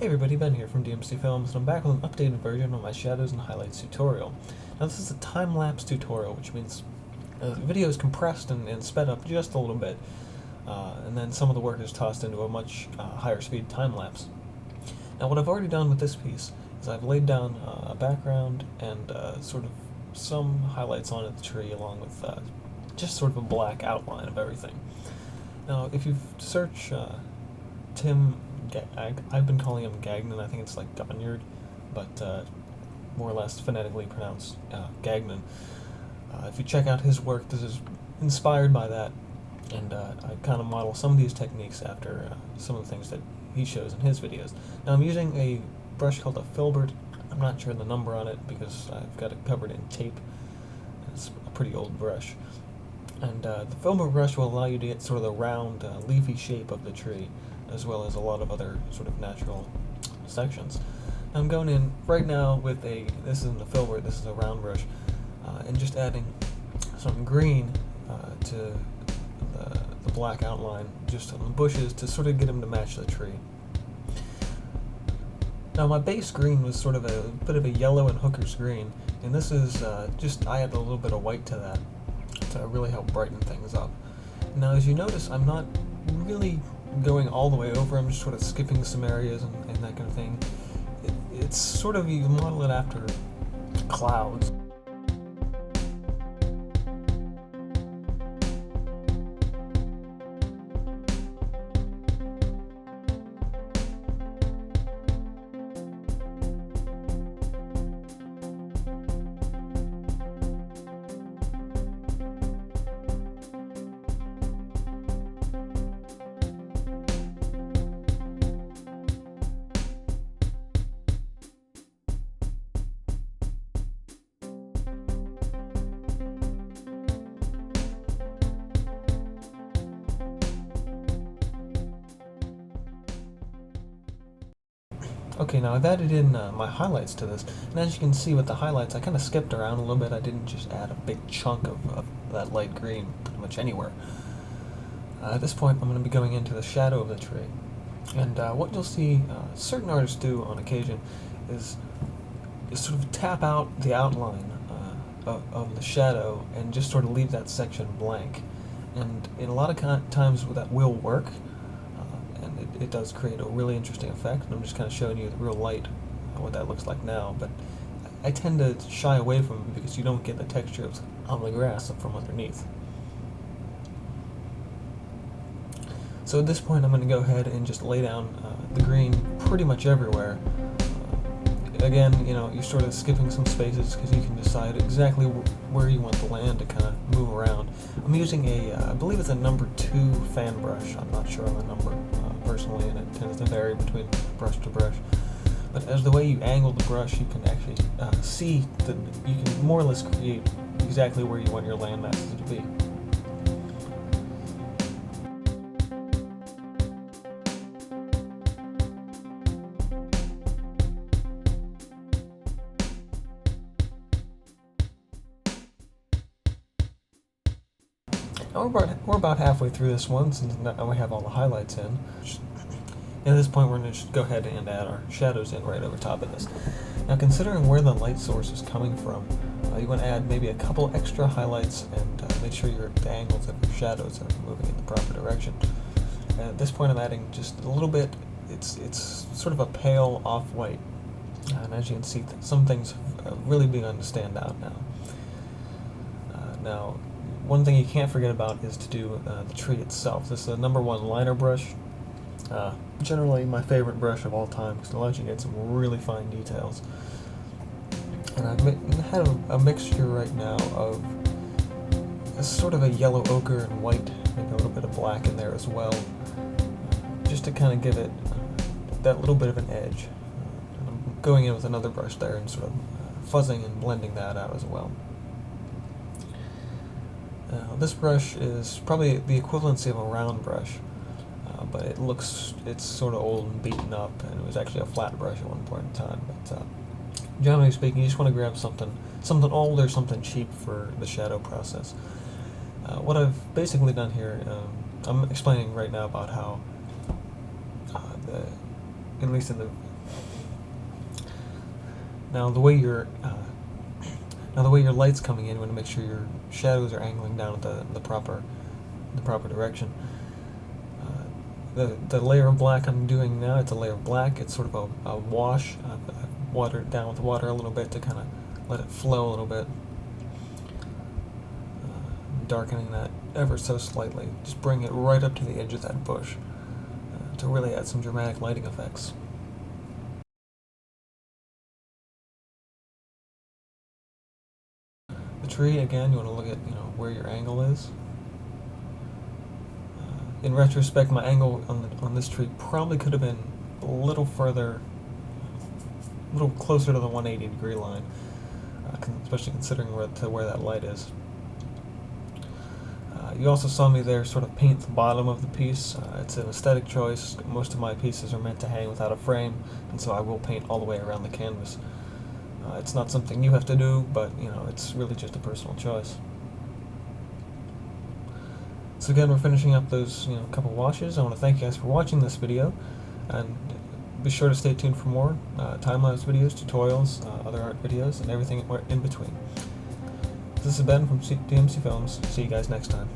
Hey everybody, Ben here from DMC Films, and I'm back with an updated version of my Shadows and Highlights tutorial. Now this is a time-lapse tutorial, which means the video is compressed and sped up just a little bit, and then some of the work is tossed into a much higher speed time-lapse. Now what I've already done with this piece is I've laid down a background and sort of some highlights on the tree along with just sort of a black outline of everything. Now if you search Tim I've been calling him Gagnon. I think it's like Gagnon, but more or less phonetically pronounced Gagnon. If you check out his work, this is inspired by that, and I kind of model some of these techniques after some of the things that he shows in his videos. Now I'm using a brush called a filbert. I'm not sure the number on it because I've got it covered in tape. It's a pretty old brush. And the filbert brush will allow you to get sort of the round, leafy shape of the tree, as well as a lot of other sort of natural sections. I'm going in right now with this isn't a filbert, this is a round brush, and just adding some green to the black outline just on the bushes to sort of get them to match the tree. Now my base green was sort of a bit of a yellow and hooker's green, and this is I add a little bit of white to that to really help brighten things up. Now as you notice, I'm not really going all the way over, I'm just sort of skipping some areas and that kind of thing. It's sort of, you model it after clouds. Okay, now I've added in my highlights to this, and as you can see with the highlights, I kind of skipped around a little bit. I didn't just add a big chunk of that light green pretty much anywhere. At this point, I'm going to be going into the shadow of the tree. And what you'll see certain artists do on occasion is sort of tap out the outline of the shadow and just sort of leave that section blank. And in a lot of times that will work, and it does create a really interesting effect, and I'm just kind of showing you the real light, what that looks like now, but I tend to shy away from it because you don't get the texture on the grass from underneath. So at this point I'm going to go ahead and just lay down the green pretty much everywhere. Again, you're sort of skipping some spaces because you can decide exactly where you want the land to kind of move around. I'm using I believe it's a number 2 fan brush. I'm not sure on the number personally, and it tends to vary between brush to brush. But as the way you angle the brush, you can actually see that you can more or less create exactly where you want your land masses to be. Now we're about halfway through this one, since now we have all the highlights in. And at this point we're going to just go ahead and add our shadows in right over top of this. Now considering where the light source is coming from, you want to add maybe a couple extra highlights and make sure the angles of your shadows are moving in the proper direction. And at this point I'm adding just a little bit, it's sort of a pale off-white. And as you can see, some things have really begun to stand out now. Now, one thing you can't forget about is to do the tree itself. This is a number 1 liner brush. Generally my favorite brush of all time because it allows you to get some really fine details. And I've had a mixture right now of a sort of a yellow ochre and white, maybe a little bit of black in there as well, just to kind of give it that little bit of an edge. And I'm going in with another brush there and sort of fuzzing and blending that out as well. This brush is probably the equivalency of a round brush, but it's sort of old and beaten up, and it was actually a flat brush at one point in time. But generally speaking, you just want to grab something old or something cheap for the shadow process. What I've basically done here, I'm explaining right now about how, at least in the Now the way your light's coming in, you want to make sure your shadows are angling down at the proper direction. The layer of black I'm doing now, it's a layer of black. It's sort of a wash. I've watered it down with water a little bit to kind of let it flow a little bit. Darkening that ever so slightly. Just bring it right up to the edge of that bush to really add some dramatic lighting effects. The tree, again, you want to look at where your angle is. In retrospect, my angle on this tree probably could have been a little further, a little closer to the 180 degree line, especially considering where that light is. You also saw me there sort of paint the bottom of the piece. It's an aesthetic choice. Most of my pieces are meant to hang without a frame, and so I will paint all the way around the canvas. It's not something you have to do, but it's really just a personal choice. So again, we're finishing up those couple washes. I want to thank you guys for watching this video, and be sure to stay tuned for more time-lapse videos, tutorials, other art videos, and everything in between. This is Ben from DMC Films. See you guys next time.